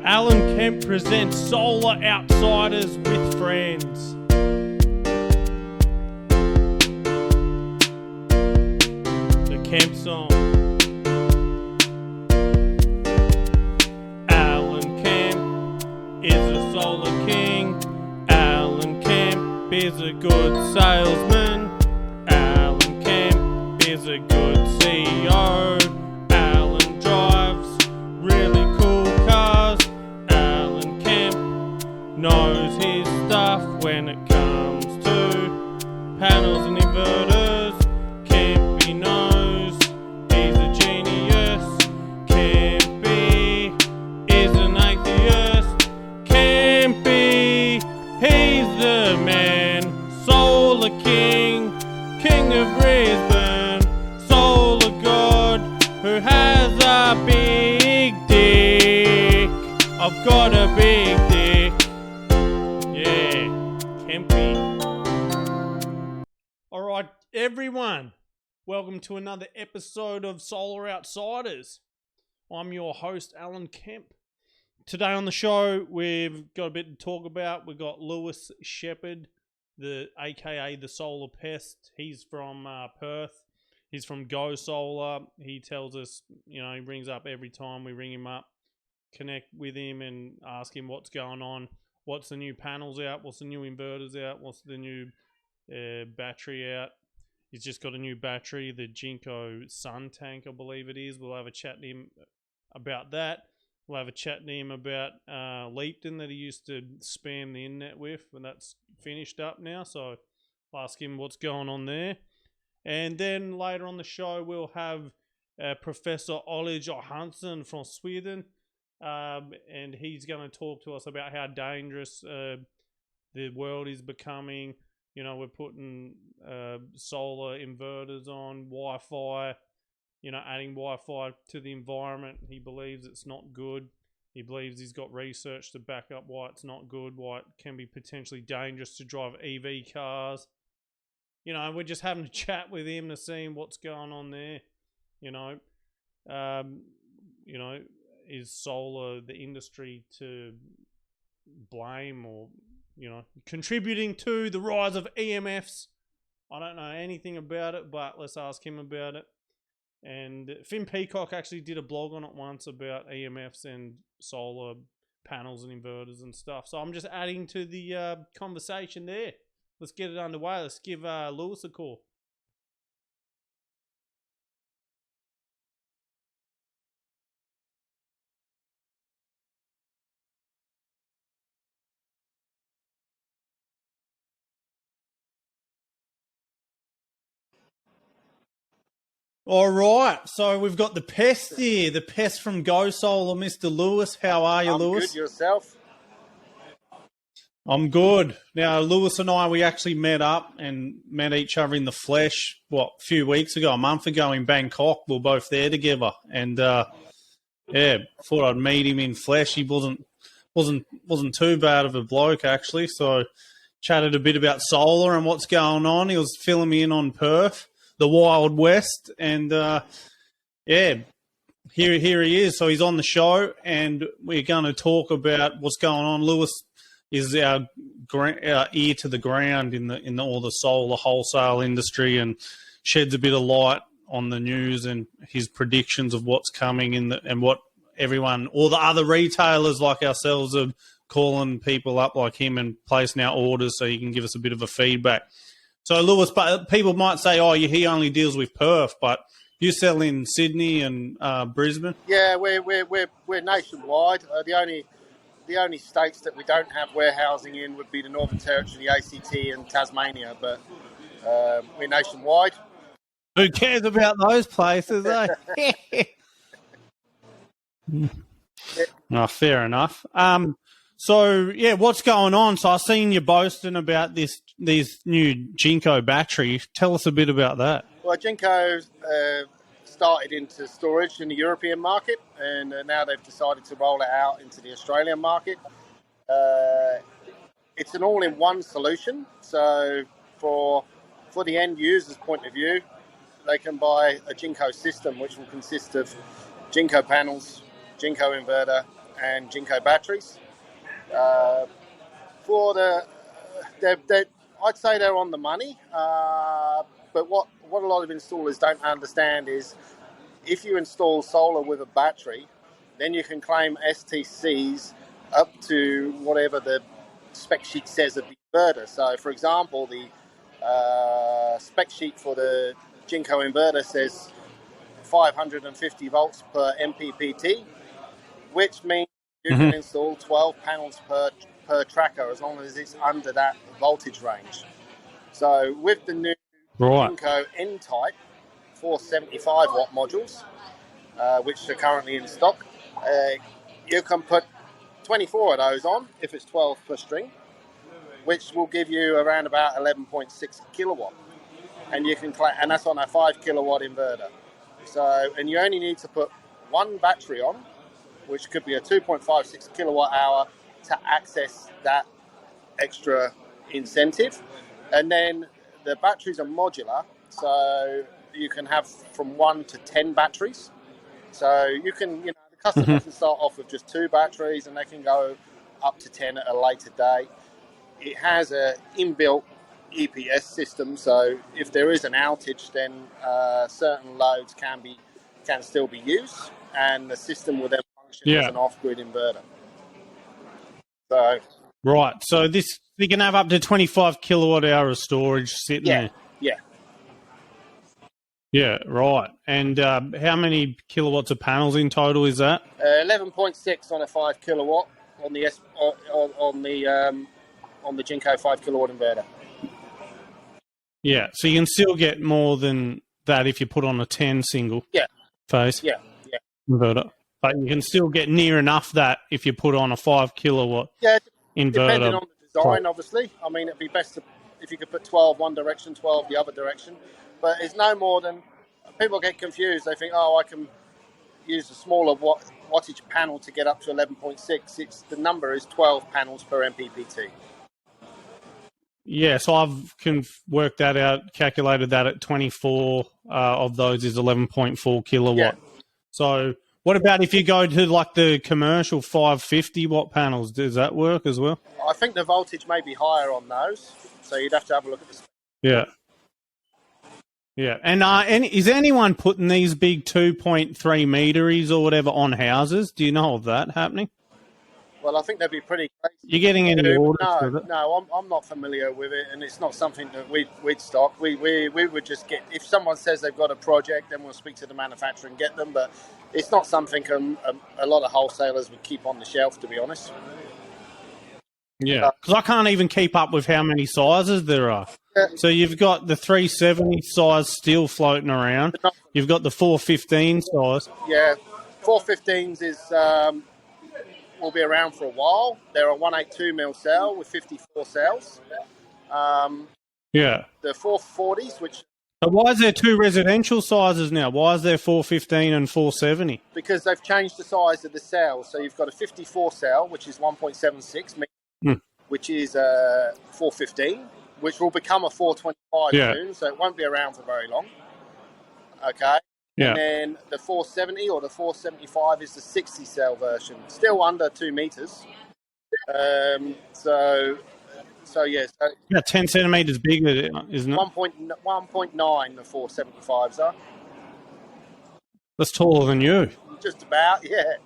Alan Kemp presents Solar Outsiders with Friends. The Kemp song. Alan Kemp is a solar king. Alan Kemp is a good salesman. Alan Kemp is a good CEO. Alan drives really cool cars. Alan Kemp knows his stuff when it comes to panels and inverters. Kempy knows he's a genius. Kempy is an atheist. Kempy, he's the man. Solar king, king of Brisbane. Solar god who has a big dick. I've got a big dick. Yeah, Kempy. Alright, everyone. Welcome to another episode of Solar Outsiders. I'm your host, Alan Kemp. Today on the show, we've got a bit to talk about. We've got Lewis Shepherd, aka the Solar Pest. He's from Perth. He's from Go Solar. He tells us, he rings up every time we ring him up, connect with him and ask him what's going on. What's the new panels out? What's the new inverters out? What's the new battery out? He's just got a new battery, the Jinko Suntank, I believe it is. We'll have a chat to him about that. We'll have a chat to him about Leapton that he used to spam the internet with, and that's finished up now. So I'll ask him what's going on there. And then later on the show, we'll have Professor Olle Johansson from Sweden, and he's going to talk to us about how dangerous the world is becoming. We're putting solar inverters on, Wi-Fi, adding Wi-Fi to the environment. He believes it's not good. He believes he's got research to back up why it's not good, why it can be potentially dangerous to drive EV cars. We're just having a chat with him to see what's going on there. Is solar the industry to blame or, contributing to the rise of EMFs? I don't know anything about it, but let's ask him about it. And Finn Peacock actually did a blog on it once about EMFs and solar panels and inverters and stuff. So I'm just adding to the conversation there. Let's get it underway. Let's give Lewis a call. All right, so we've got the pest here, the pest from Go Solar, Mr. Lewis. How are you, Lewis? I'm good, yourself? I'm good. Now, Lewis and I, we actually met up and met each other in the flesh, a few weeks ago, a month ago in Bangkok. We were both there together. And, thought I'd meet him in flesh. He wasn't too bad of a bloke, actually. So, chatted a bit about solar and what's going on. He was filling me in on Perth, the Wild West. And, here he is. So, he's on the show, and we're going to talk about what's going on. Lewis is our ear to the ground in all the solar wholesale industry, and sheds a bit of light on the news and his predictions of what's coming and what everyone, all the other retailers like ourselves, are calling people up like him and placing our orders so he can give us a bit of a feedback. So, Lewis, but people might say, he only deals with Perth, but you sell in Sydney and Brisbane. Yeah, we're nationwide. The only states that we don't have warehousing in would be the Northern Territory, the ACT, and Tasmania, but we're nationwide. Who cares about those places, eh? No, fair enough. So, what's going on? So I've seen you boasting about these new Jinko battery. Tell us a bit about that. Well, Jinko started into storage in the European market, and now they've decided to roll it out into the Australian market. It's an all-in-one solution, so for the end user's point of view, they can buy a Jinko system, which will consist of Jinko panels, Jinko inverter, and Jinko batteries. I'd say they're on the money. But what a lot of installers don't understand is if you install solar with a battery, then you can claim STCs up to whatever the spec sheet says of the inverter. So, for example, the spec sheet for the Jinko inverter says 550 volts per MPPT, which means you can install 12 panels per tracker as long as it's under that voltage range. So with the new Jinko N-Type 475 watt modules, which are currently in stock, you can put 24 of those on if it's 12 per string, which will give you around about 11.6 kilowatt, and you can and that's on a 5 kilowatt inverter. So, and you only need to put one battery on, which could be a 2.56 kilowatt hour, to access that extra incentive. And then the batteries are modular, so you can have from 1 to 10 batteries. So you can, the customer can start off with just 2 batteries, and they can go up to 10 at a later date. It has a inbuilt EPS system, so if there is an outage, then certain loads can still be used, and the system will then function as an off-grid inverter. So so this, you can have up to 25 kilowatt hour of storage sitting there. Yeah, right. And how many kilowatts of panels in total is that? 11.6 on a 5 kilowatt on the Jinko 5 kilowatt inverter. Yeah, so you can still get more than that if you put on a 10 single phase inverter. But you can still get near enough that if you put on a 5 kilowatt inverter. Depending on the design, obviously. I mean, it'd be best if you could put 12 one direction, 12 the other direction. But it's no more than... People get confused. They think, I can use a smaller wattage panel to get up to 11.6. The number is 12 panels per MPPT. Yeah, so I've worked that out, calculated that at 24 of those is 11.4 kilowatt. Yeah. So what about if you go to like the commercial 550 watt panels? Does that work as well? I think the voltage may be higher on those, so you'd have to have a look at the... Yeah. Yeah, and is anyone putting these big 2.3 metres or whatever on houses? Do you know of that happening? Well, I think they'd be pretty crazy. You're getting any orders with it? No, I'm not familiar with it, and it's not something that we'd stock. We would just get... If someone says they've got a project, then we'll speak to the manufacturer and get them, but it's not something a lot of wholesalers would keep on the shelf, to be honest. Yeah, because I can't even keep up with how many sizes there are. So you've got the 370 size still floating around. You've got the 415 size. Yeah, 415s will be around for a while. They're a 182mm cell with 54 cells. The 440s, which... But why is there 2 residential sizes now? Why is there 415 and 470? Because they've changed the size of the cells. So you've got a 54 cell, which is 1.76 meters, which is 415. Which will become a 425 soon, so it won't be around for very long. Okay? Yeah. And then the 470 or the 475 is the 60 cell version, still under 2 meters. So 10 centimeters bigger, isn't it? 1.9 the 475s are. That's taller than you. Just about, yeah.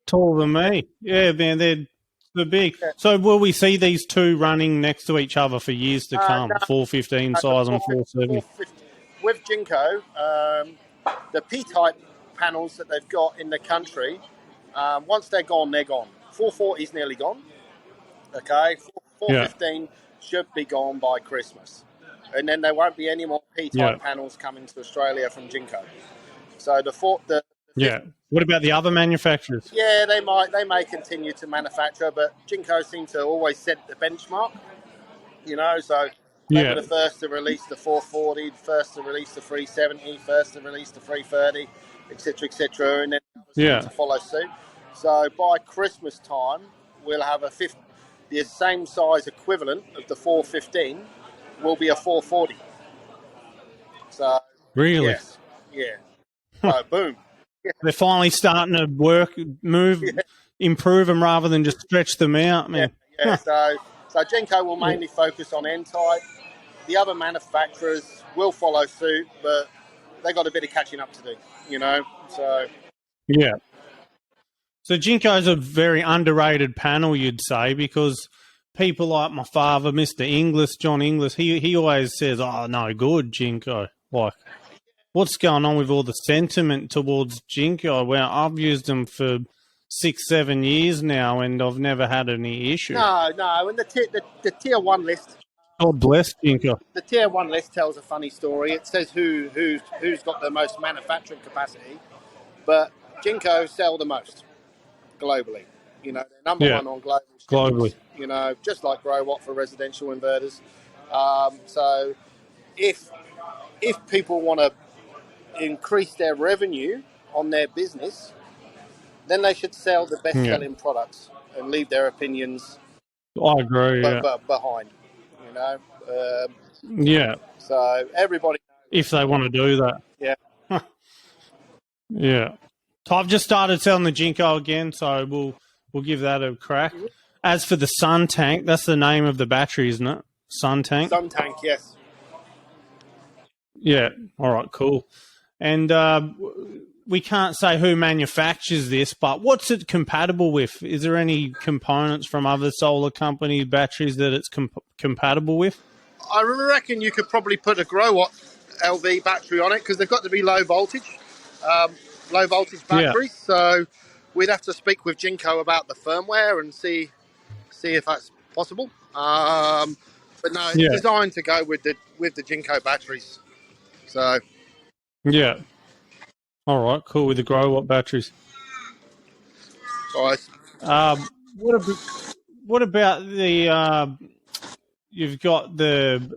Taller than me. Yeah, man, they're big. Yeah. So will we see these 2 running next to each other for years to come? No. 415 size and 470. With Jinko, the P-type panels that they've got in the country, once they're gone, they're gone. 440 is nearly gone. Okay, 415 should be gone by Christmas, and then there won't be any more P-type panels coming to Australia from Jinko. So the What about the other manufacturers? Yeah, they may continue to manufacture, but Jinko seems to always set the benchmark. So they were the first to release the 440, first to release the 370, first to release the 330, etc., and then others to follow suit. So by Christmas time, we'll have the same size equivalent of the 415 will be a 440. So really, yeah. So boom. They're finally starting to improve them rather than just stretch them out, man. Yeah. So Jinko will mainly focus on N-type. The other manufacturers will follow suit, but they got a bit of catching up to do, So yeah. So Jinko's a very underrated panel, you'd say, because people like my father, Mr. Inglis, John Inglis, he always says, "Oh, no good, Jinko." Like, what's going on with all the sentiment towards Jinko? Well, I've used them for 6-7 years now, and I've never had any issue. No, and the tier one list. God bless Jinko. The tier one list tells a funny story. It says who's got the most manufacturing capacity, but Jinko sell the most globally. They're number one on global shipments, globally. Just like Growatt for residential inverters. So if people want to increase their revenue on their business, then they should sell the best-selling products and leave their opinions. I agree. Behind, yeah. So everybody knows if they want to do that. Yeah. Yeah. So I've just started selling the Jinko again, so we'll give that a crack. Mm-hmm. As for the Suntank, that's the name of the battery, isn't it? Suntank? Suntank, yes. Yeah. All right, cool. And we can't say who manufactures this, but what's it compatible with? Is there any components from other solar company batteries that it's compatible with? I reckon you could probably put a Growatt LV battery on it because they've got to be low voltage batteries. Yeah. So we'd have to speak with Jinko about the firmware and see if that's possible. But no, it's designed to go with the Jinko batteries. So yeah. All right, cool, with the Growatt batteries. Nice. What about the? You've got the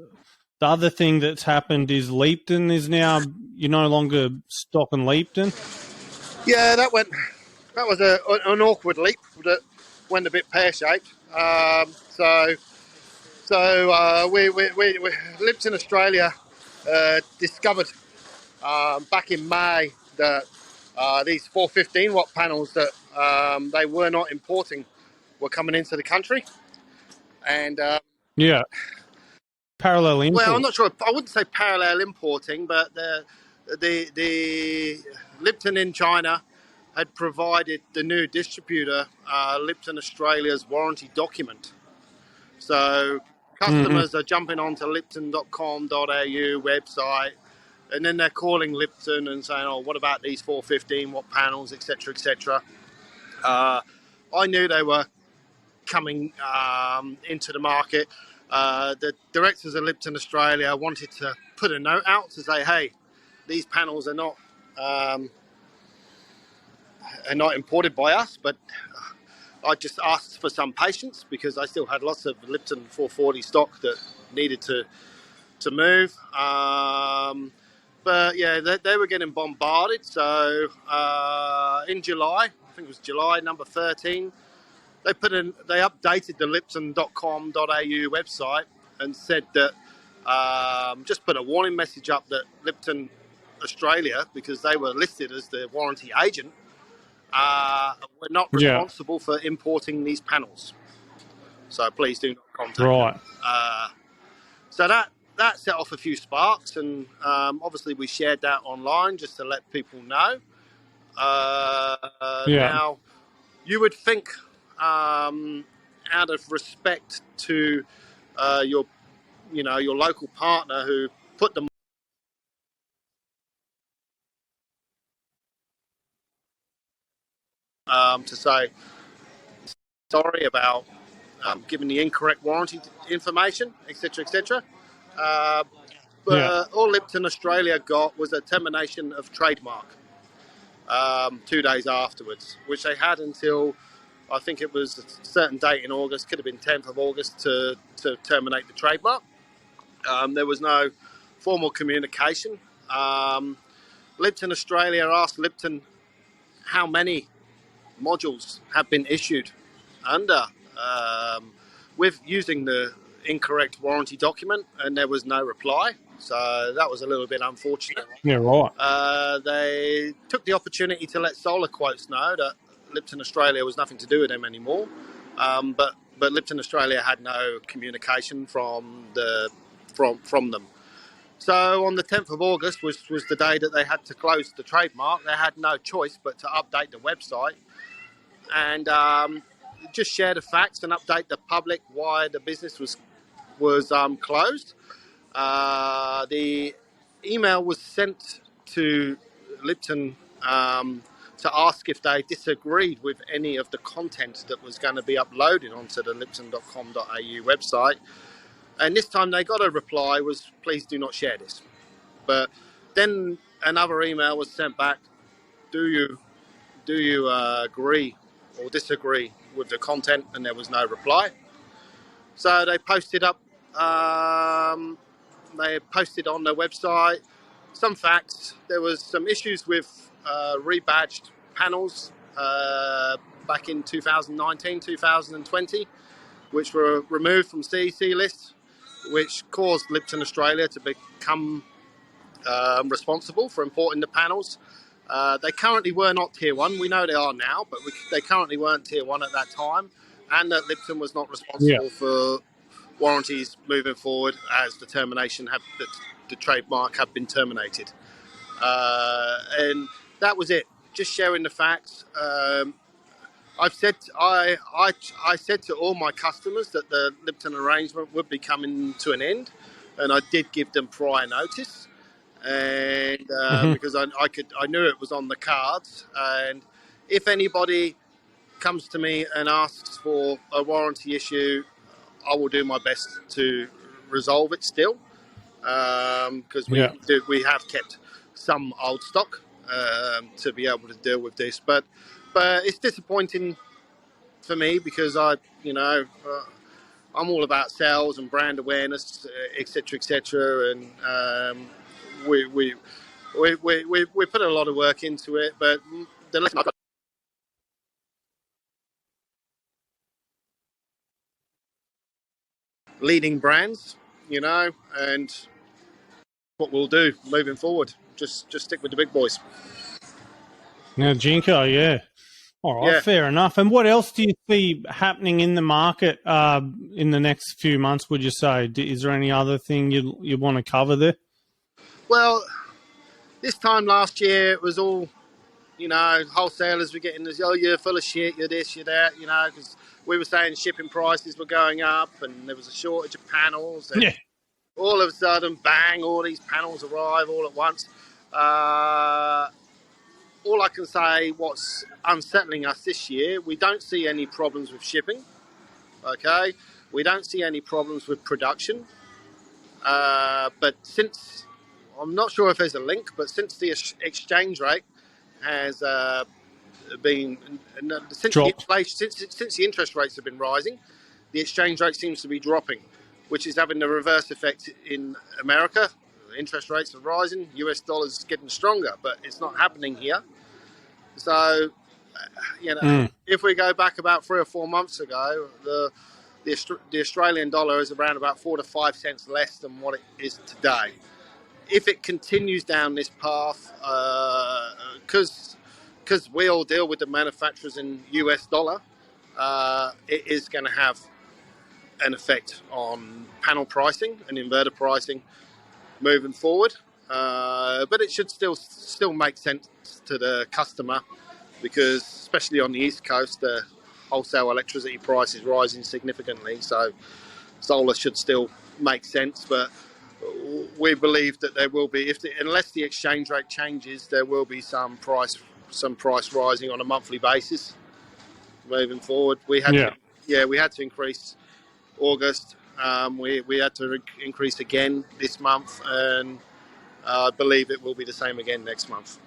other thing that's happened is Leapton is now you're no longer stocking Leapton. Yeah, that was an awkward leap that went a bit pear-shaped. So we Leapton Australia discovered back in May that these 415 watt panels that they were not importing were coming into the country, and parallel import. Well, I'm not sure. I wouldn't say parallel importing, but the Leapton in China had provided the new distributor Leapton Australia's warranty document. So customers are jumping onto Leapton.com.au website, and then they're calling Leapton and saying, "Oh, what about these 415 watt panels, etc., etc." I knew they were coming into the market. The directors of Leapton Australia wanted to put a note out to say, "Hey, these panels are not imported by us," but I just asked for some patience because I still had lots of Leapton 440 stock that needed to move. But yeah, they were getting bombarded. So in July, I think it was July number 13, they updated the Leapton.com.au website and said that just put a warning message up that Leapton Australia, because they were listed as the warranty agent, we're not responsible for importing these panels. So please do not contact them. So that set off a few sparks, and obviously we shared that online just to let people know. Now, you would think, out of respect to your local partner who put them to say sorry about giving the incorrect warranty information, etc., etc. But all Leapton Australia got was a termination of trademark 2 days afterwards, which they had until, I think it was a certain date in August, could have been 10th of August, to terminate the trademark. There was no formal communication. Leapton Australia asked Leapton how many modules have been issued under with using the incorrect warranty document, and there was no reply. So that was a little bit unfortunate. Yeah, right. They took the opportunity to let Solar Quotes know that Leapton Australia was nothing to do with them anymore. But Leapton Australia had no communication from them. So on the 10th of August was the day that they had to close the trademark. They had no choice but to update the website and just share the facts and update the public why the business was closed. The email was sent to Leapton to ask if they disagreed with any of the content that was going to be uploaded onto the leapton.com.au website. And this time they got a reply was, please do not share this. But then another email was sent back, do you agree or disagree with the content? And there was no reply. So they posted up, they posted on their website some facts. There was some issues with rebadged panels back in 2019, 2020, which were removed from CEC lists, which caused Leapton Australia to become responsible for importing the panels. They currently were not Tier 1. We know they are now, but they currently weren't Tier 1 at that time, and that Leapton was not responsible for warranties moving forward as the termination the trademark had been terminated. And that was it. Just sharing the facts. I said to all my customers that the Leapton arrangement would be coming to an end, and I did give them prior notice, and because I knew it was on the cards. And if anybody comes to me and asks for a warranty issue, I will do my best to resolve it still, because we have kept some old stock to be able to deal with this. But it's disappointing for me because I'm all about sales and brand awareness, etc., and we put a lot of work into it. But the lesson I've got, leading brands, and what we'll do moving forward. Just stick with the big boys. Now, Jinko, yeah. All right, fair enough. And what else do you see happening in the market in the next few months, would you say? Is there any other thing you want to cover there? Well, this time last year it was all, wholesalers were getting this, oh, you're full of shit, you're this, you're that, because we were saying shipping prices were going up and there was a shortage of panels. And all of a sudden, bang, all these panels arrive all at once. All I can say, what's unsettling us this year, we don't see any problems with shipping, okay? We don't see any problems with production. But since, I'm not sure if there's a link, but since the exchange rate has been, since the interest rates have been rising, the exchange rate seems to be dropping, which is having the reverse effect in America. Interest rates are rising, US dollars getting stronger, but it's not happening here. So, if we go back about 3 or 4 months ago, the Australian dollar is around about 4 to 5 cents less than what it is today. If it continues down this path, because we all deal with the manufacturers in US dollar, it is going to have an effect on panel pricing and inverter pricing moving forward. But it should still make sense to the customer, because especially on the East Coast, the wholesale electricity price is rising significantly. So solar should still make sense, but we believe that there will be, unless the exchange rate changes, there will be some price rising on a monthly basis moving forward. We had to increase August. We had to increase again this month, and I believe it will be the same again next month.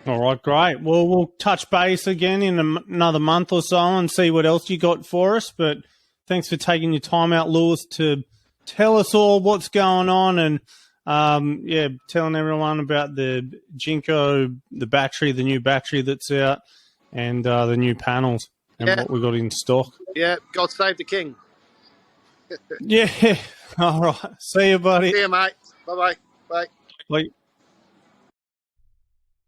All right, great. Well, we'll touch base again in another month or so and see what else you got for us. But thanks for taking your time out, Lewis, to tell us all what's going on and, telling everyone about the Jinko, the battery, the new battery that's out, and the new panels and what we got in stock. Yeah, God save the King. Yeah. All right. See you, buddy. See you, mate. Bye-bye. Bye. Bye.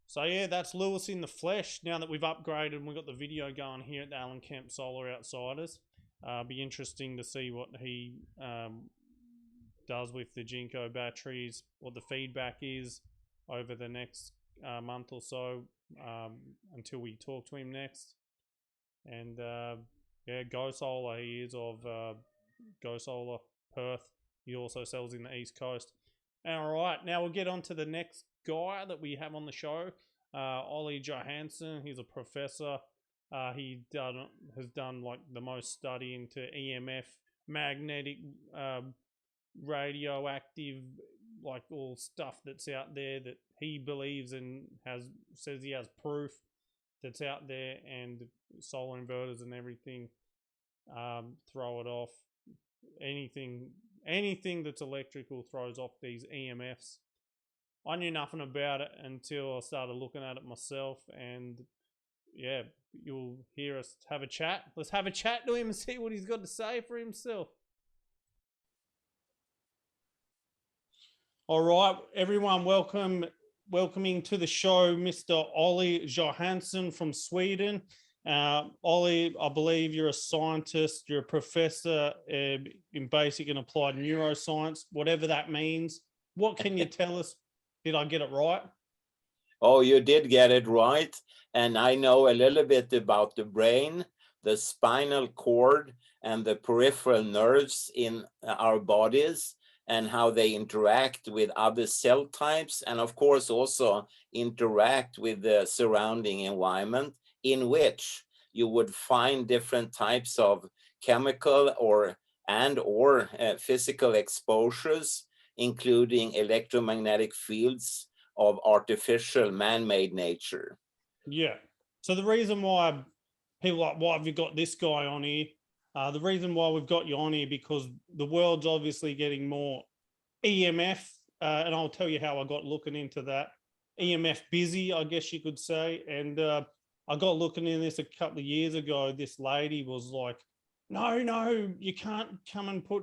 So yeah, that's Lewis in the flesh. Now that we've upgraded and we've got the video going here at the Alan Kemp Solar Outsiders, be interesting to see what he does with the Jinko batteries, what the feedback is over the next month or so until we talk to him next. And yeah, Go Solar, he is of Go Solar Perth. He also sells in the East Coast. All right, now we'll get on to the next guy that we have on the show, Olle Johansson. He's a professor. He has done like the most study into EMF, magnetic, radioactive, like all stuff that's out there that he believes and says he has proof that's out there, and solar inverters and everything throw it off. Anything that's electrical throws off these EMFs. I knew nothing about it until I started looking at it myself, and yeah, you'll hear us have a chat. Let's have a chat to him and see what he's got to say for himself. All right, everyone, welcoming to the show Mr. Olle Johansson from Sweden. Olle, I believe you're a scientist, you're a professor in basic and applied neuroscience, whatever that means. What can you tell us? Did I get it right? Oh, you did get it right. And I know a little bit about the brain, the spinal cord, and the peripheral nerves in our bodies, and how they interact with other cell types, and of course also interact with the surrounding environment, in which you would find different types of chemical or physical exposures, including electromagnetic fields of artificial man-made nature. Yeah. So the reason why people are like, why have you got this guy on here? The reason why we've got you on here, because the world's obviously getting more EMF, and I'll tell you how I got looking into that. EMF busy, I guess you could say. And I got looking in this a couple of years ago. This lady was like, no, you can't come and put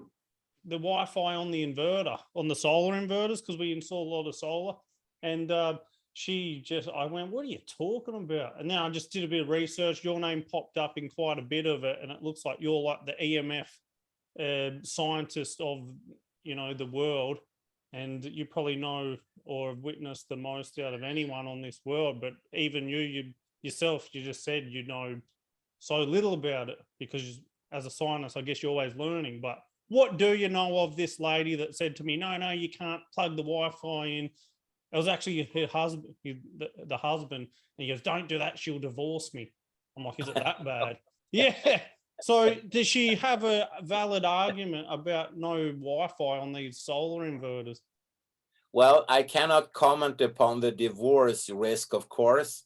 the Wi-Fi on the inverter, on the solar inverters, because we install a lot of solar. And I went, what are you talking about? And then I just did a bit of research. Your name popped up in quite a bit of it, and it looks like you're like the EMF scientist of, the world, and you probably know or have witnessed the most out of anyone on this world. But even you yourself, you just said you know so little about it, because as a scientist, I guess you're always learning. But what do you know of this lady that said to me, no, you can't plug the Wi-Fi in? It was actually her husband, the husband, and he goes, don't do that, she'll divorce me. I'm like, is it that bad? Yeah. So does she have a valid argument about no Wi-Fi on these solar inverters? Well, I cannot comment upon the divorce risk, of course,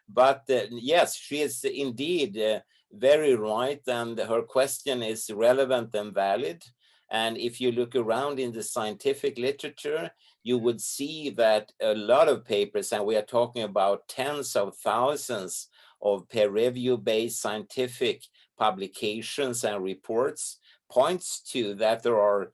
but yes, she is indeed very right, and her question is relevant and valid. And if you look around in the scientific literature, you would see that a lot of papers, and we are talking about tens of thousands of peer-review-based scientific publications and reports, points to that there are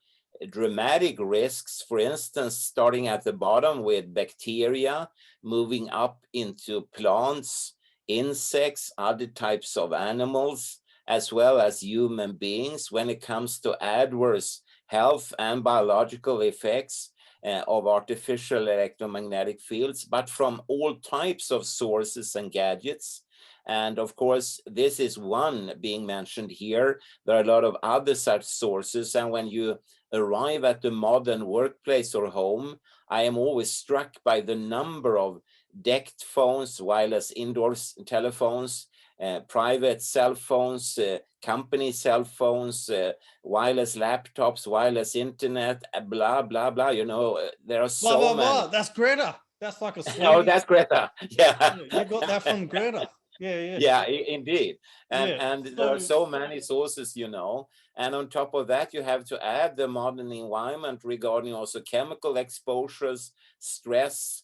dramatic risks, for instance, starting at the bottom with bacteria, moving up into plants, insects, other types of animals, as well as human beings, when it comes to adverse health and biological effects of artificial electromagnetic fields, but from all types of sources and gadgets. And of course, this is one being mentioned here. There are a lot of other such sources. And when you arrive at the modern workplace or home, I am always struck by the number of DECT phones, wireless indoor telephones, private cell phones, company cell phones, wireless laptops, wireless internet, blah, blah, blah. There are so blah, many. Blah. That's Greta. That's like a Swedish. Oh, that's Greta. Yeah. You got that from Greta. Yeah. Yeah, indeed. And So there are so many sources, and on top of that, you have to add the modern environment regarding also chemical exposures, stress,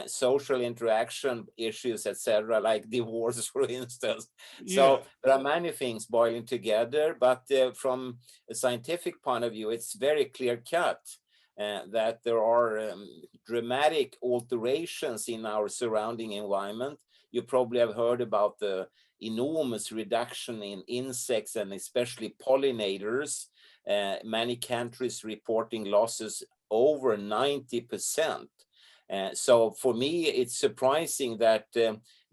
social interaction issues, etc., like divorce, for instance. Yeah. So there are many things boiling together, but from a scientific point of view, it's very clear cut that there are dramatic alterations in our surrounding environment. You probably have heard about the enormous reduction in insects and especially pollinators. Many countries reporting losses over 90%. So for me, it's surprising that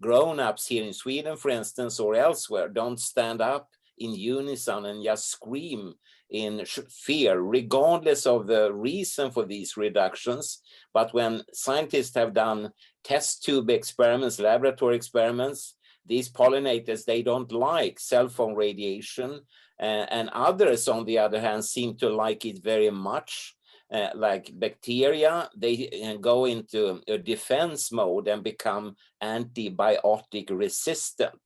grown-ups here in Sweden, for instance, or elsewhere, don't stand up in unison and just scream in fear, regardless of the reason for these reductions. But when scientists have done test tube experiments, laboratory experiments, these pollinators, they don't like cell phone radiation, and others, on the other hand, seem to like it very much. Like bacteria, they go into a defense mode and become antibiotic resistant.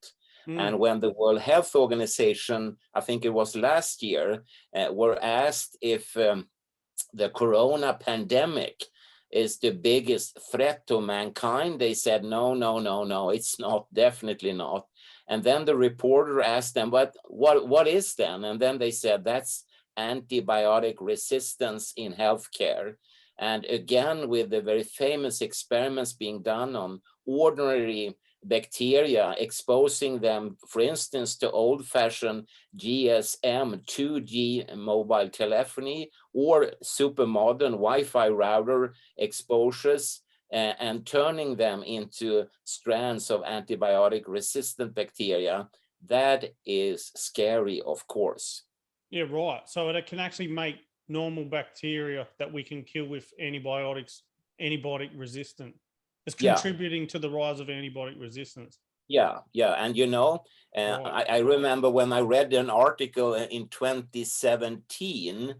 And when the World Health Organization, I think it was last year, were asked if the corona pandemic is the biggest threat to mankind, they said, no, it's not, definitely not. And then the reporter asked them, what is then? And then they said, that's antibiotic resistance in healthcare. And again, with the very famous experiments being done on ordinary bacteria, exposing them, for instance, to old-fashioned GSM 2G mobile telephony or super modern Wi-Fi router exposures, and turning them into strands of antibiotic resistant bacteria. That is scary, of course. Yeah, right. So it can actually make normal bacteria that we can kill with antibiotics antibiotic resistant. It's contributing to the rise of antibiotic resistance. Yeah. And I remember when I read an article in 2017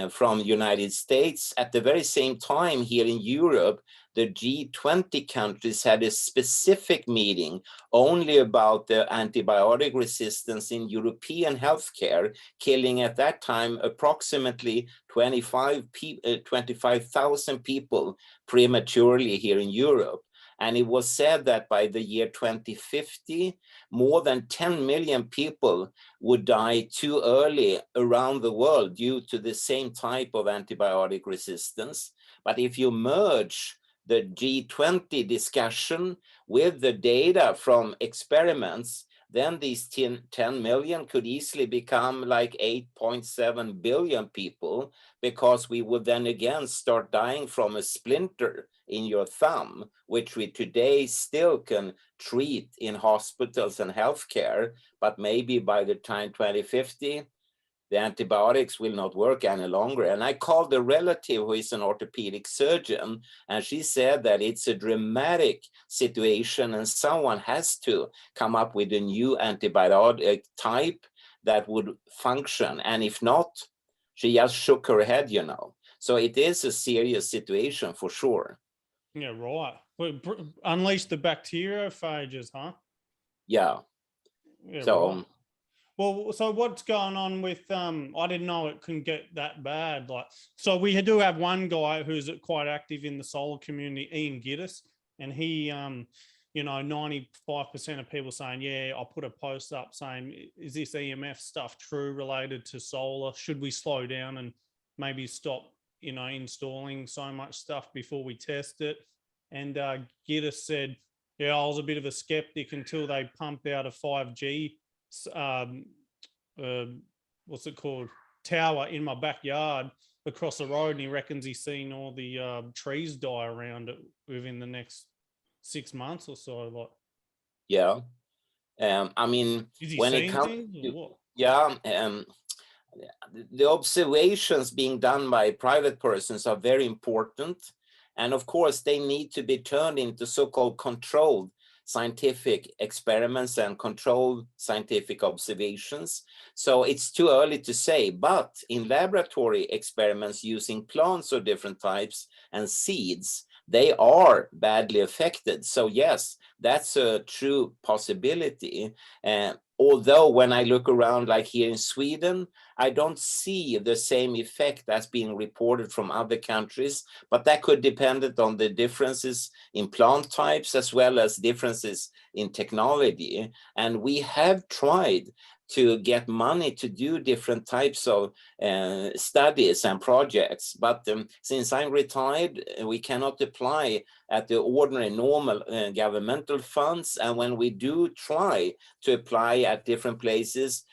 from the United States. At the very same time here in Europe, the G20 countries had a specific meeting only about the antibiotic resistance in European healthcare, killing at that time approximately 25,000 people prematurely here in Europe. And it was said that by the year 2050, more than 10 million people would die too early around the world due to the same type of antibiotic resistance. But if you merge the G20 discussion with the data from experiments, then these 10 million could easily become like 8.7 billion people, because we would then again start dying from a splinter in your thumb, which we today still can treat in hospitals and healthcare, but maybe by the time 2050, the antibiotics will not work any longer. And I called a relative who is an orthopedic surgeon, and she said that it's a dramatic situation and someone has to come up with a new antibiotic type that would function. And if not, she just shook her head, So it is a serious situation for sure. Yeah, right. Unleash the bacteriophages, huh? Yeah. So. Right. Well, so what's going on with I didn't know it can get that bad. So we do have one guy who's quite active in the solar community, Ian Giddis, and he 95% of people saying, yeah, I'll put a post up saying, is this EMF stuff true related to solar? Should we slow down and maybe stop installing so much stuff before we test it? And Giddis said, yeah, I was a bit of a skeptic until they pumped out a 5G what's it called, tower in my backyard across the road, and he reckons he's seen all the trees die around it within the next 6 months or so. I mean, when it comes to, the observations being done by private persons are very important, and of course they need to be turned into so-called controlled scientific experiments and controlled scientific observations. So it's too early to say, but in laboratory experiments using plants of different types and seeds, they are badly affected. So yes, that's a true possibility. although when I look around, like here in Sweden, I don't see the same effect as being reported from other countries, but that could depend on the differences in plant types as well as differences in technology. And we have tried to get money to do different types of studies and projects. But since I'm retired, we cannot apply at the ordinary normal governmental funds. And when we do try to apply at different places,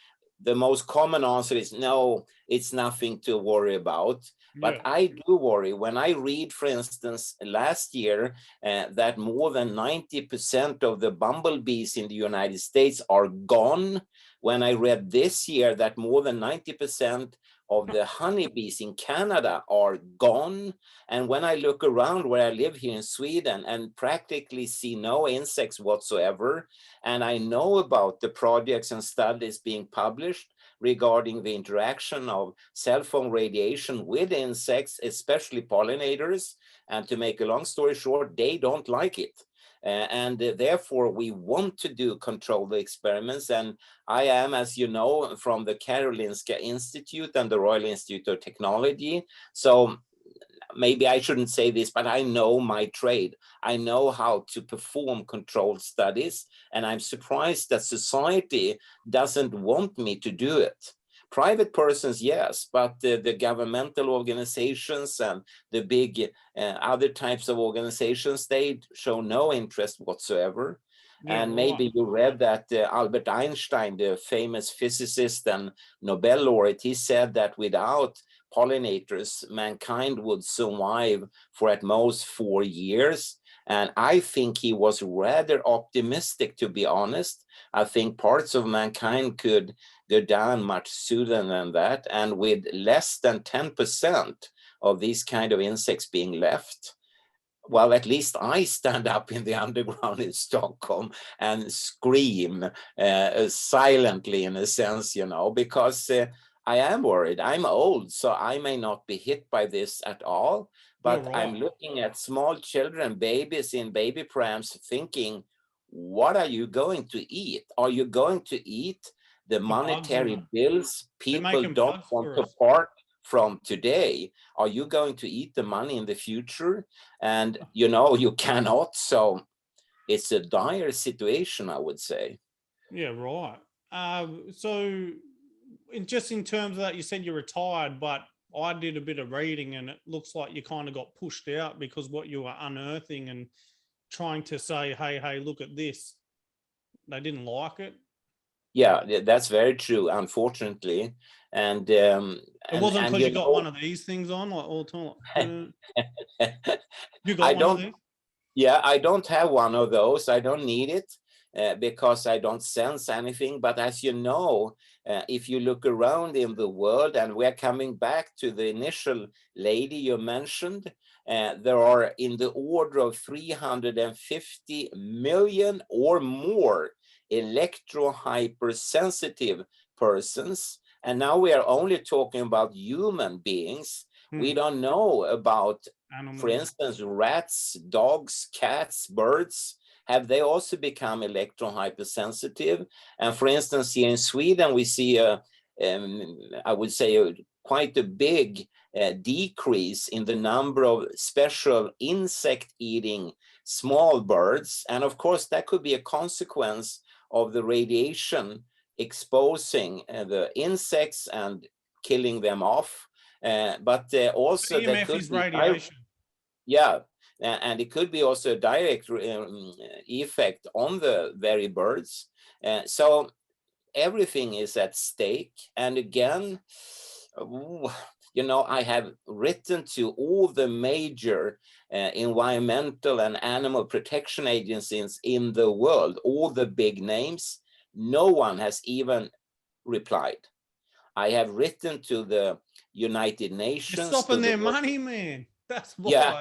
the most common answer is no, it's nothing to worry about. But I do worry when I read, for instance, last year that more than 90% of the bumblebees in the United States are gone. When I read this year that more than 90% of the honeybees in Canada are gone. And when I look around where I live here in Sweden and practically see no insects whatsoever, and I know about the projects and studies being published regarding the interaction of cell phone radiation with insects, especially pollinators, and to make a long story short, they don't like it. And therefore, we want to do controlled experiments. And I am, as you know, from the Karolinska Institute and the Royal Institute of Technology. So maybe I shouldn't say this, but I know my trade. I know how to perform controlled studies. And I'm surprised that society doesn't want me to do it. Private persons, yes, but the governmental organizations and the big other types of organizations, they show no interest whatsoever. Yeah, And maybe you read that Albert Einstein, the famous physicist and Nobel laureate, he said that without pollinators, mankind would survive for at most 4 years. And I think he was rather optimistic, to be honest. I think parts of mankind could go down much sooner than that. And with less than 10% of these kind of insects being left, well, at least I stand up in the underground in Stockholm and scream silently, in a sense, you know, because I am worried. I'm old, so I may not be hit by this at all. But I'm looking at small children, babies in baby prams, thinking, what are you going to eat? Are you going to eat the monetary bills people don't want to part from today? Are you going to eat the money in the future? And you know, you cannot. So it's a dire situation, I would say. Yeah, right. So just in terms of that, you said you're retired, but I did a bit of reading and it looks like you kind of got pushed out because what you were unearthing and trying to say, hey, look at this, they didn't like it. Yeah, that's very true, unfortunately. And it wasn't because you got one of these things on like all the time. You got one of these? Yeah, I don't have one of those. I don't need it because I don't sense anything. But as you know, if you look around in the world, and we're coming back to the initial lady you mentioned, there are in the order of 350 million or more electro-hypersensitive persons. And now we are only talking about human beings. We don't know about animals. For instance, rats, dogs, cats, birds. Have they also become electro-hypersensitive? And for instance, here in Sweden, we see I would say quite a big decrease in the number of special insect-eating small birds. And of course, that could be a consequence of the radiation exposing the insects and killing them off. But also EMF there could is be radiation. Yeah, and it could be also a direct effect on the very birds. So everything is at stake. And again, you know, I have written to all the major environmental and animal protection agencies in the world, all the big names. No one has even replied. I have written to the United Nations. You're stopping their money, man. That's why. Yeah,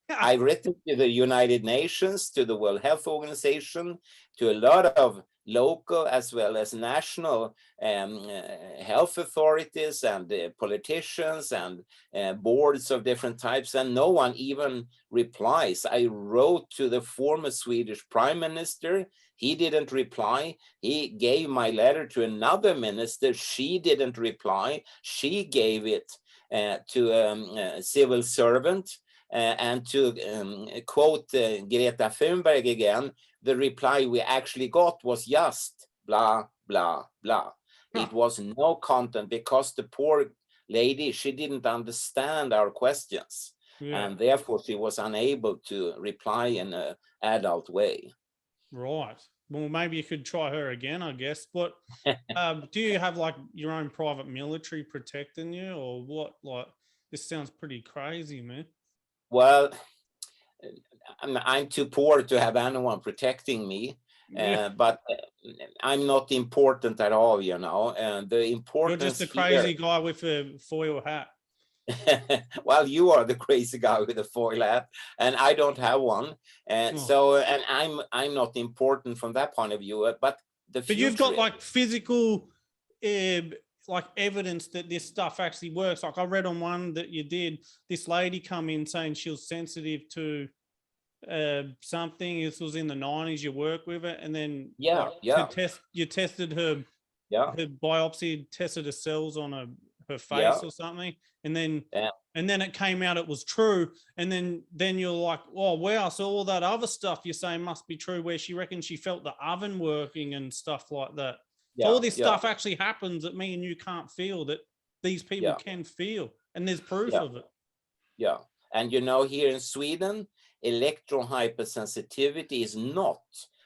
I've written to the United Nations, to the World Health Organization, to a lot of local as well as national health authorities and politicians and boards of different types, and no one even replies. I wrote to the former Swedish Prime Minister. He didn't reply. He gave my letter to another minister. She didn't reply. She gave it to a civil servant. And to quote Greta Thunberg again, the reply we actually got was just blah, blah, blah. It was no content because the poor lady, she didn't understand our questions. And therefore she was unable to reply in an adult way. Right. Well, maybe you could try her again, I guess. But do you have like your own private military protecting you, or what? Like, this sounds pretty crazy, man. Well, I'm too poor to have anyone protecting me, but I'm not important at all, you know. And the importance You're just a crazy guy with a foil hat. Well, you are the crazy guy with a foil hat, and I don't have one, and so and I'm not important from that point of view. But you've got like physical, like evidence that this stuff actually works. Like I read on one that you did, this lady come in saying she was sensitive to something. This was in the 90s. You work with it, and then you tested her. Her biopsy tested the cells on her face or something, and then it came out it was true, and then you're like, oh wow, so all that other stuff you're saying must be true, where she reckons she felt the oven working and stuff like that. So all this stuff actually happens that me and you can't feel, that these people can feel, and there's proof of it. Yeah, and you know, here in Sweden, electron hypersensitivity is not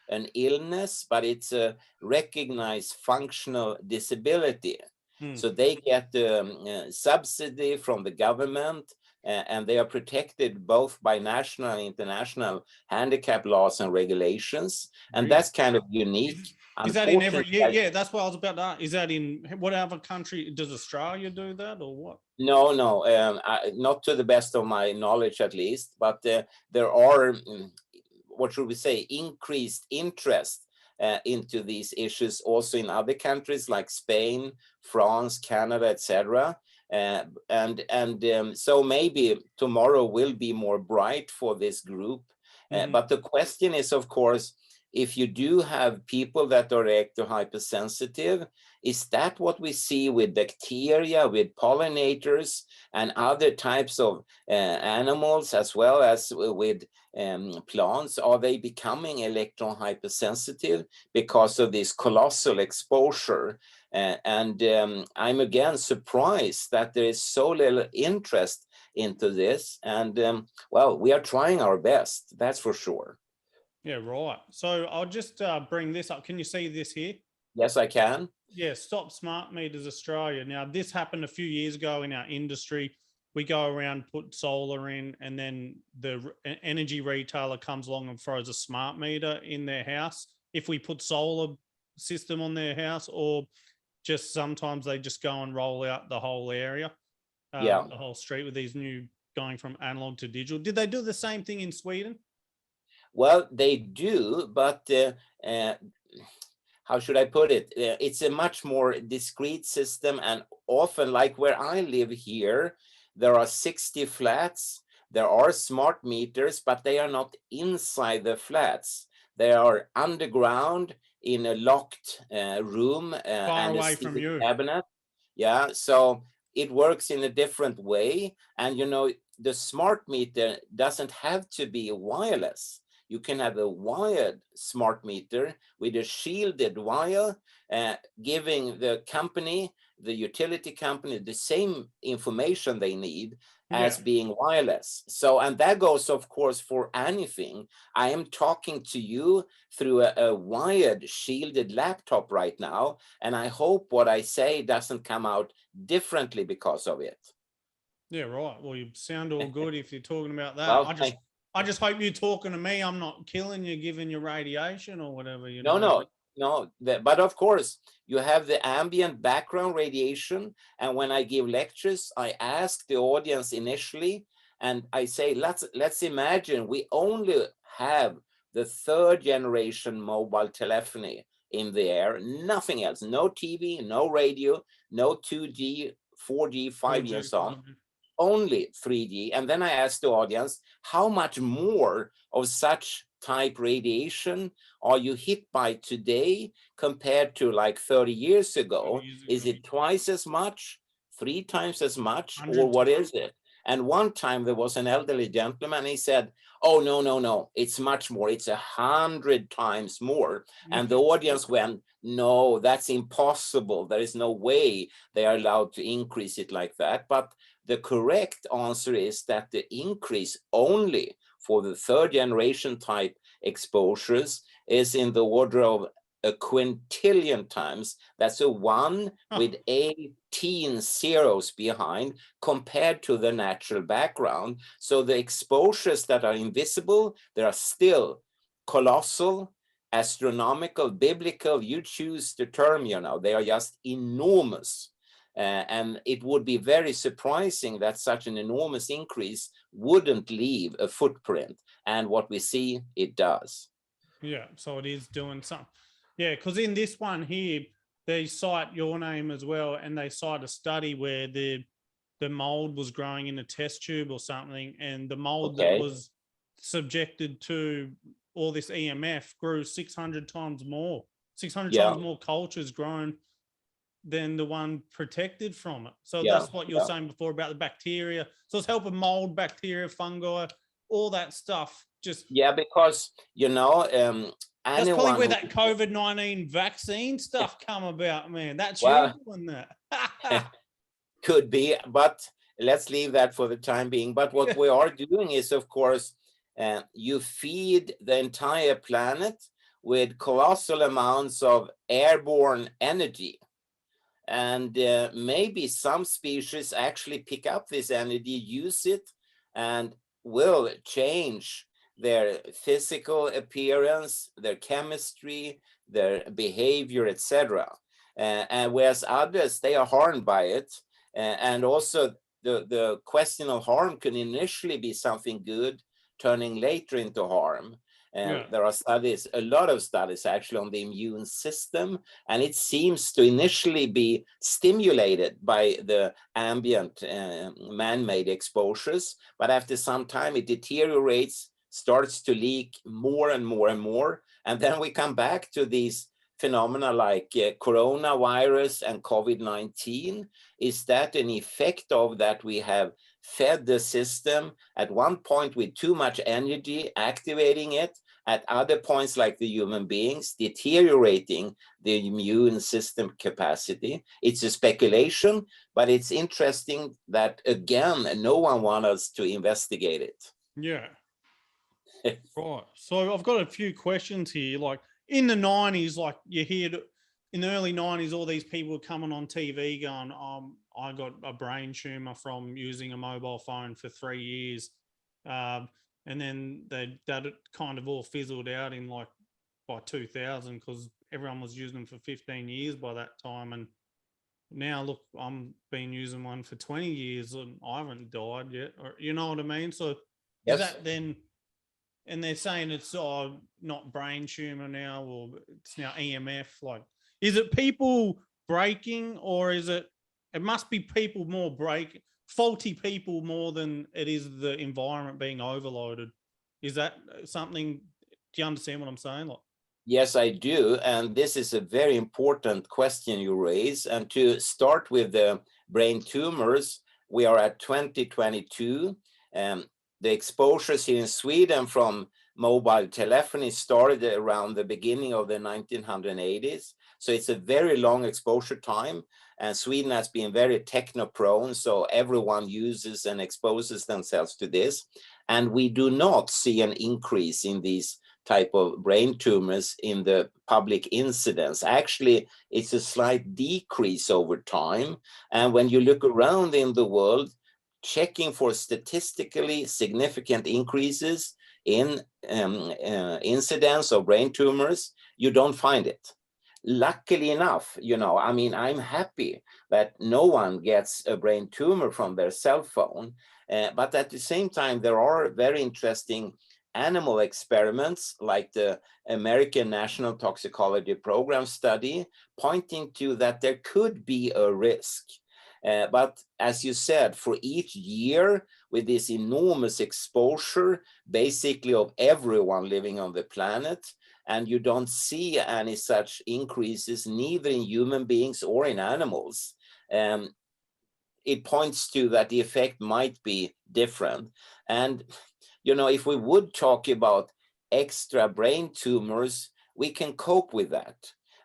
an illness, but it's a recognized functional disability. So they get subsidy from the government, and they are protected both by national and international handicap laws and regulations. And that's kind of unique. Is that in every year? Yeah, that's what I was about to ask. Is that in what other country? Does Australia do that, or what? No, not to the best of my knowledge, at least. But there are, what should we say, increased interest into these issues also in other countries like Spain, France, Canada, etc. So maybe tomorrow will be more bright for this group. But the question is, of course, if you do have people that are hypersensitive, is that what we see with bacteria, with pollinators, and other types of animals, as well as with plants? Are they becoming electron hypersensitive because of this colossal exposure? I'm again surprised that there is so little interest into this. And well, we are trying our best, that's for sure. Yeah, right. So I'll just bring this up. Can you see this here? Yes, I can. Yeah, Stop Smart Meters Australia. Now, this happened a few years ago in our industry. We go around, put solar in, and then the energy retailer comes along and throws a smart meter in their house. If we put solar system on their house, or just sometimes they just go and roll out the whole area, the whole street with these new going from analog to digital. Did they do the same thing in Sweden? Well, they do, but how should I put it? It's a much more discrete system, and often, like where I live here, there are 60 flats. There are smart meters, but they are not inside the flats. They are underground in a locked room and away a from you. cabinet. Yeah, so it works in a different way. And you know, the smart meter doesn't have to be wireless. You can have a wired smart meter with a shielded wire, giving the company, the utility company, the same information they need as being wireless. So, and that goes, of course, for anything. I am talking to you through a wired shielded laptop right now, and I hope what I say doesn't come out differently because of it. Yeah, right. Well, you sound all good if you're talking about that. Well, I just hope you're talking to me. I'm not killing you, giving you radiation or whatever. You know? No. But of course, you have the ambient background radiation. And when I give lectures, I ask the audience initially, And I say, let's imagine we only have the third generation mobile telephony in the air, nothing else, no TV, no radio, no 2G, 4G, 5G, and so on, only 3G. And then I asked the audience, how much more of such type radiation are you hit by today compared to like 30 years ago? Is it twice as much, 3 times as much, or what is it? And one time there was an elderly gentleman, he said, oh, no, it's much more. It's 100 times more. And the audience went, no, that's impossible. There is no way they are allowed to increase it like that. But the correct answer is that the increase only for the third generation type exposures is in the order of a quintillion times. That's a 1 with 18 zeros behind compared to the natural background. So the exposures that are invisible, they are still colossal, astronomical, biblical, you choose the term, they are just enormous. And it would be very surprising that such an enormous increase wouldn't leave a footprint. And what we see, it does. Yeah, so it is doing something. Yeah, because in this one here, they cite your name as well, and they cite a study where the mold was growing in a test tube or something, and the mold that was subjected to all this EMF grew 600 times more, 600 times more cultures grown than the one protected from it. So that's what you're saying before about the bacteria. So it's helping mold, bacteria, fungi, all that stuff. Just because that's probably where that COVID-19 vaccine stuff come about, man. That's you doing that. Could be, but let's leave that for the time being. But what we are doing is, of course, you feed the entire planet with colossal amounts of airborne energy. And maybe some species actually pick up this energy, use it, and will change their physical appearance, their chemistry, their behavior, etc. And whereas others, they are harmed by it. And also the question of harm can initially be something good, turning later into harm. There are studies, a lot of studies actually on the immune system, and it seems to initially be stimulated by the ambient man-made exposures, but after some time it deteriorates, starts to leak more and more and more, and then we come back to these phenomena like coronavirus and COVID-19. Is that an effect of that we have fed the system at one point with too much energy, activating it, at other points like the human beings, deteriorating the immune system capacity? It's a speculation, but it's interesting that, again, no one wants us to investigate it. Yeah. Right. So I've got a few questions here. Like in the 90s, like you hear in the early 90s, all these people were coming on TV going, I got a brain tumor from using a mobile phone for 3 years. And then that kind of all fizzled out in like by 2000 because everyone was using them for 15 years by that time. And now look, I'm been using one for 20 years and I haven't died yet. Or, you know what I mean? So is that then... And they're saying it's not brain tumor now, or it's now EMF. Like, is it people breaking, or is it must be people more faulty people more than it is the environment being overloaded? Is that something? Do you understand what I'm saying? Like, yes, I do. And this is a very important question you raise. And to start with the brain tumors, we are at 2022. The exposures here in Sweden from mobile telephony started around the beginning of the 1980s. So it's a very long exposure time. And Sweden has been very techno-prone, so everyone uses and exposes themselves to this. And we do not see an increase in these type of brain tumors in the public incidence. Actually, it's a slight decrease over time. And when you look around in the world, checking for statistically significant increases in incidence of brain tumors, you don't find it. luckily enough, I mean, I'm happy that no one gets a brain tumor from their cell phone. But at the same time, there are very interesting animal experiments like the American National Toxicology Program study pointing to that there could be a risk. But as you said, for each year with this enormous exposure, basically of everyone living on the planet, and you don't see any such increases, neither in human beings or in animals, it points to that the effect might be different. And, if we would talk about extra brain tumors, we can cope with that.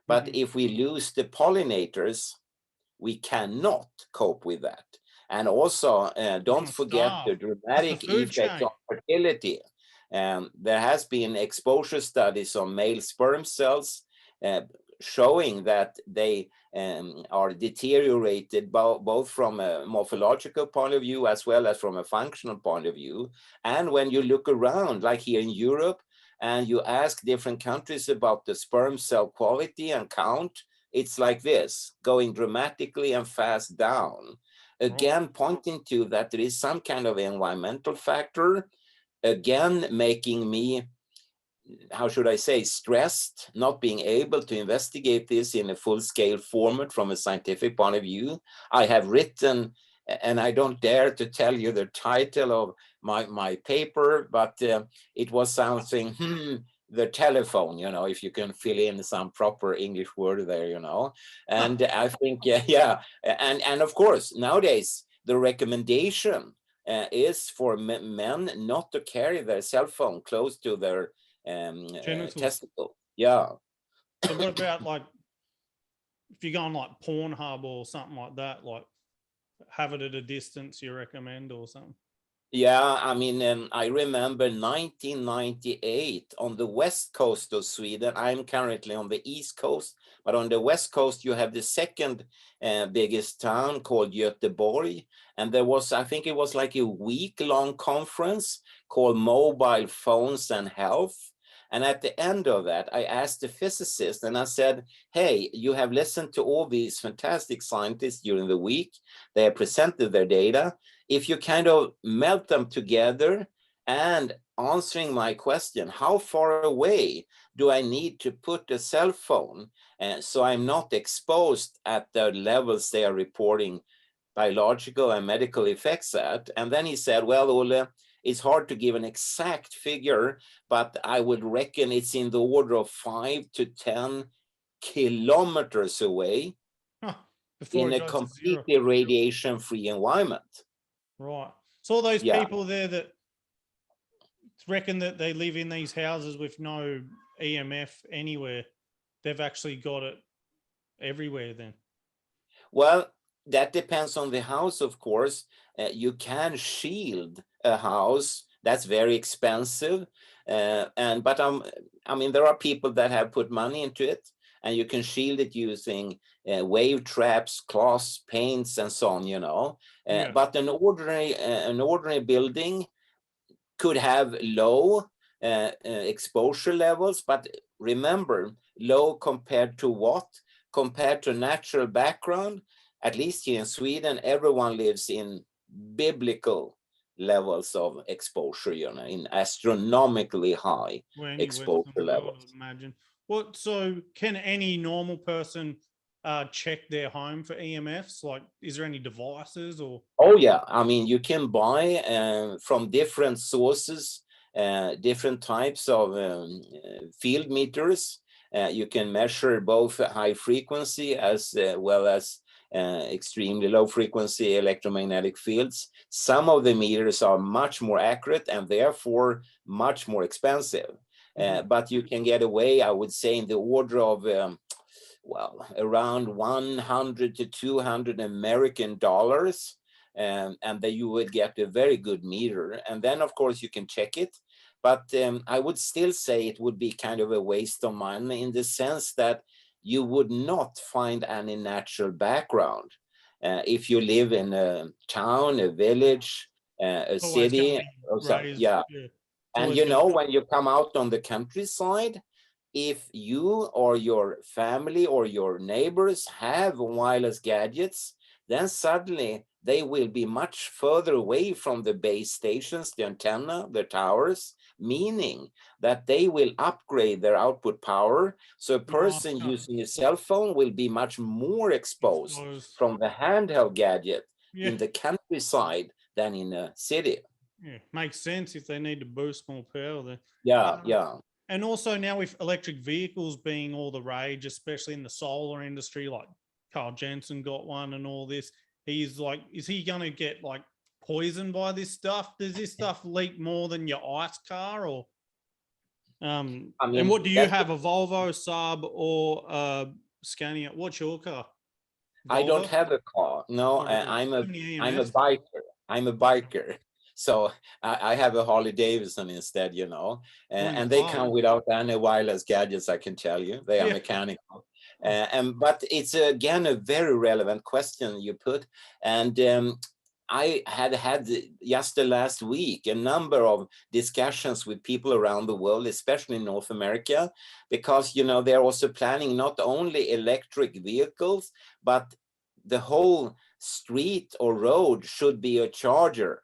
But if we lose the pollinators, we cannot cope with that. And also, don't forget the dramatic effect on fertility. There has been exposure studies on male sperm cells showing that they are deteriorated both from a morphological point of view as well as from a functional point of view. And when you look around, like here in Europe, and you ask different countries about the sperm cell quality and count, it's like this, going dramatically and fast down. Again, pointing to that there is some kind of environmental factor, again, making me, how should I say, stressed, not being able to investigate this in a full-scale format from a scientific point of view. I have written, and I don't dare to tell you the title of my paper, but it was something, the telephone, if you can fill in some proper English word there, And I think, yeah. And of course, nowadays, the recommendation is for men not to carry their cell phone close to their testicle. Yeah. So what about like if you go on like Pornhub or something like that, like have it at a distance you recommend or something? Yeah, I mean, I remember 1998 on the west coast of Sweden. I'm currently on the east coast, but on the west coast, you have the second biggest town called Göteborg. And there was, I think it was like a week-long conference called Mobile Phones and Health. And at the end of that, I asked the physicist and I said, hey, you have listened to all these fantastic scientists during the week. They have presented their data. If you kind of melt them together and answering my question, how far away do I need to put a cell phone so I'm not exposed at the levels they are reporting biological and medical effects at? And then he said, well, Olle, it's hard to give an exact figure, but I would reckon it's in the order of 5 to 10 kilometers away in a completely radiation-free environment. Right. So all those people there that reckon that they live in these houses with no EMF anywhere, they've actually got it everywhere then? Well, that depends on the house, of course. You can shield a house. That's very expensive. But I mean, there are people that have put money into it, and you can shield it using wave traps, cloths, paints, and so on, But an ordinary building could have low exposure levels, but remember, low compared to what? Compared to natural background. At least here in Sweden, everyone lives in biblical levels of exposure, in astronomically high exposure levels. Imagine. So can any normal person check their home for EMFs? Like, is there any devices or? Oh yeah, I mean, you can buy from different sources, different types of field meters. You can measure both high frequency as well as extremely low frequency electromagnetic fields. Some of the meters are much more accurate and therefore much more expensive. But you can get away, I would say, in the order of around 100 to 200 American dollars. And then you would get a very good meter. And then, of course, you can check it. But I would still say it would be kind of a waste of money in the sense that you would not find any natural background. If you live in a town, a village, a city, and when you come out on the countryside, if you or your family or your neighbors have wireless gadgets, then suddenly they will be much further away from the base stations, the antenna, the towers, meaning that they will upgrade their output power. So a person using a cell phone will be much more exposed from the handheld gadget in the countryside than in a city. Yeah, makes sense if they need to boost more power there. Yeah. And also now with electric vehicles being all the rage, especially in the solar industry, like Carl Jensen got one and all this, he's like, is he going to get like poisoned by this stuff? Does this stuff leak more than your ICE car? Or I mean, and what do you have, a Volvo, Saab, or Scania? What's your car? Volvo? I don't have a car. No, I'm a biker. I'm a biker. So I have a Harley Davidson instead, you know, and they come without any wireless gadgets, I can tell you. They are mechanical. But it's again a very relevant question you put. And I had just the last week a number of discussions with people around the world, especially in North America, because, you know, they're also planning not only electric vehicles, but the whole street or road should be a charger.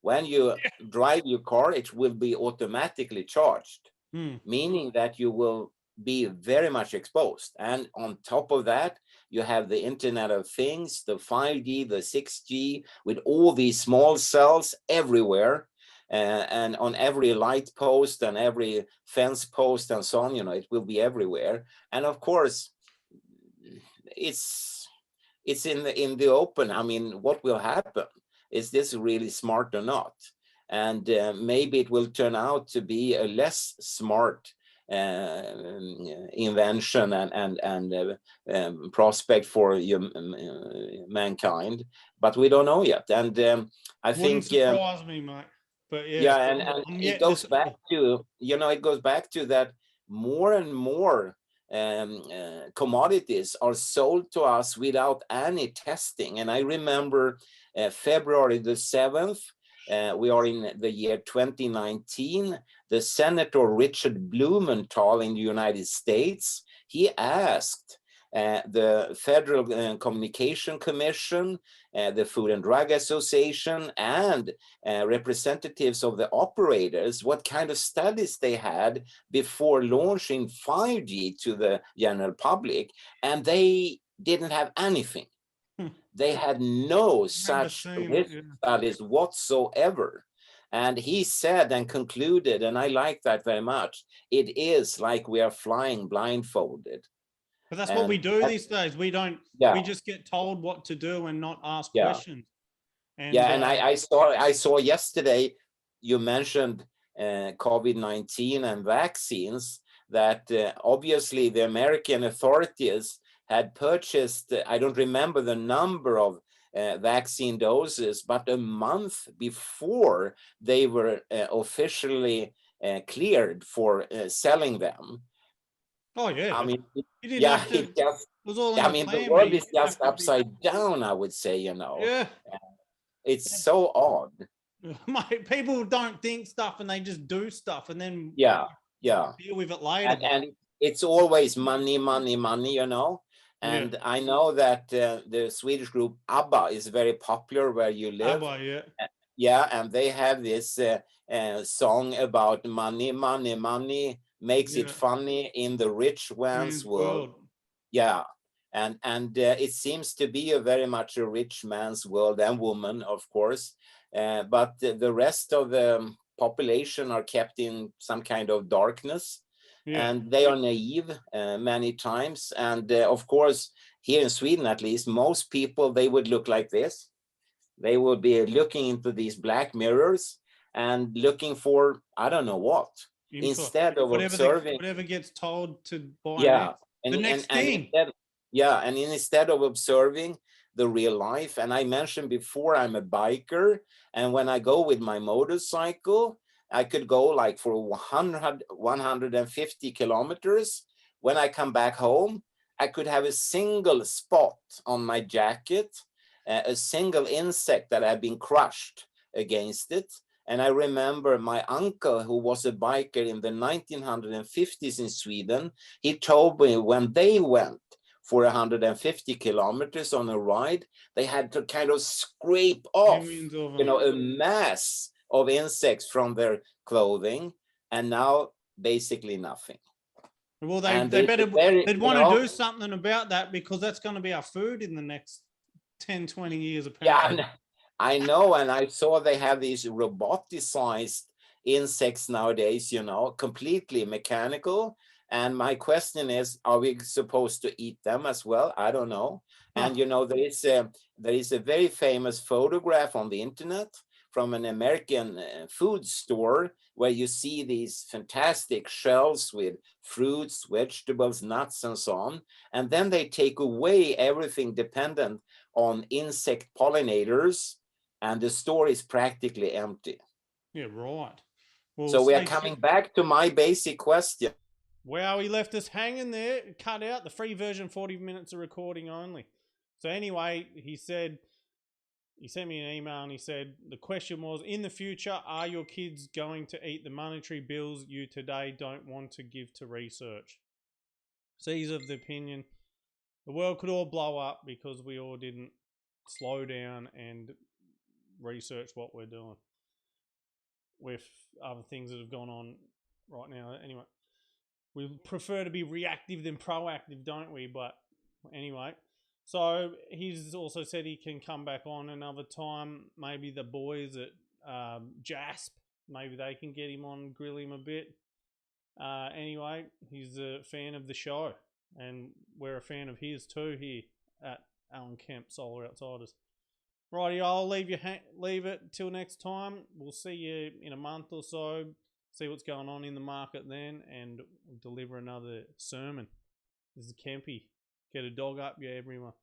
When you drive your car, it will be automatically charged, meaning that you will be very much exposed. And on top of that, you have the Internet of Things, the 5G, the 6G, with all these small cells everywhere, and on every light post and every fence post and so on, you know, it will be everywhere. And of course, it's in the open. I mean, what will happen? Is this really smart or not? And maybe it will turn out to be a less smart invention and prospect for mankind, but we don't know yet. And I think surprise me, mate. But and it goes back to, you know, it goes back to that more and more commodities are sold to us without any testing. And I remember February the 7th, we are in the year 2019, the Senator Richard Blumenthal in the United States, he asked the Federal Communication Commission, the Food and Drug Association, and representatives of the operators what kind of studies they had before launching 5G to the general public, and they didn't have anything. They had no such studies whatsoever. And he said and concluded, and I like that very much, it is like we are flying blindfolded. But that's what we do these days. We don't, we just get told what to do and not ask questions. And I saw yesterday, you mentioned COVID-19 and vaccines, that obviously the American authorities had purchased, I don't remember the number of vaccine doses, but a month before they were officially cleared for selling them. Oh yeah. I mean, the world is just upside down, I would say, you know. Yeah. It's so odd. People don't think stuff and they just do stuff and then deal with it later. And it's always money, you know. And I know that the Swedish group ABBA is very popular where you live. ABBA, and they have this song about money makes it funny in the rich man's world. Yeah, and it seems to be a very much a rich man's world, and woman, of course, but the rest of the population are kept in some kind of darkness. And they are naive many times. And of course, here in Sweden, at least, most people, they would look like this. They would be looking into these black mirrors and looking for, I don't know what, instead of observing. Whatever gets told to buy the next thing. And instead of observing the real life. And I mentioned before, I'm a biker. And when I go with my motorcycle, I could go like for 150 kilometers. When I come back home, I could have a single spot on my jacket, a single insect that had been crushed against it. And I remember my uncle, who was a biker in the 1950s in Sweden, he told me when they went for 150 kilometers on a ride, they had to kind of scrape off, a mass of insects from their clothing, and now basically nothing. Well, they'd want to do something about that, because that's going to be our food in the next 10, 20 years, apparently. Yeah, I know. And I saw they have these roboticized insects nowadays, completely mechanical. And my question is, are we supposed to eat them as well? I don't know. And, there is a very famous photograph on the internet from an American food store where you see these fantastic shelves with fruits, vegetables, nuts, and so on. And then they take away everything dependent on insect pollinators, and the store is practically empty. Yeah, right. Well, so we are coming back to my basic question. Wow, he left us hanging there. Cut out the free version, 40 minutes of recording only. So anyway, he sent me an email and he said, the question was, in the future, are your kids going to eat the monetary bills you today don't want to give to research? So he's of the opinion the world could all blow up because we all didn't slow down and research what we're doing with other things that have gone on right now. Anyway, we prefer to be reactive than proactive, don't we? But anyway, so he's also said he can come back on another time. Maybe the boys at JASP, maybe they can get him on, grill him a bit. Anyway, he's a fan of the show, and we're a fan of his too here at Alan Kemp Solar Outsiders. Righty, I'll leave it till next time. We'll see you in a month or so, see what's going on in the market then, and deliver another sermon. This is Kempy. Get a dog up, yeah, everyone.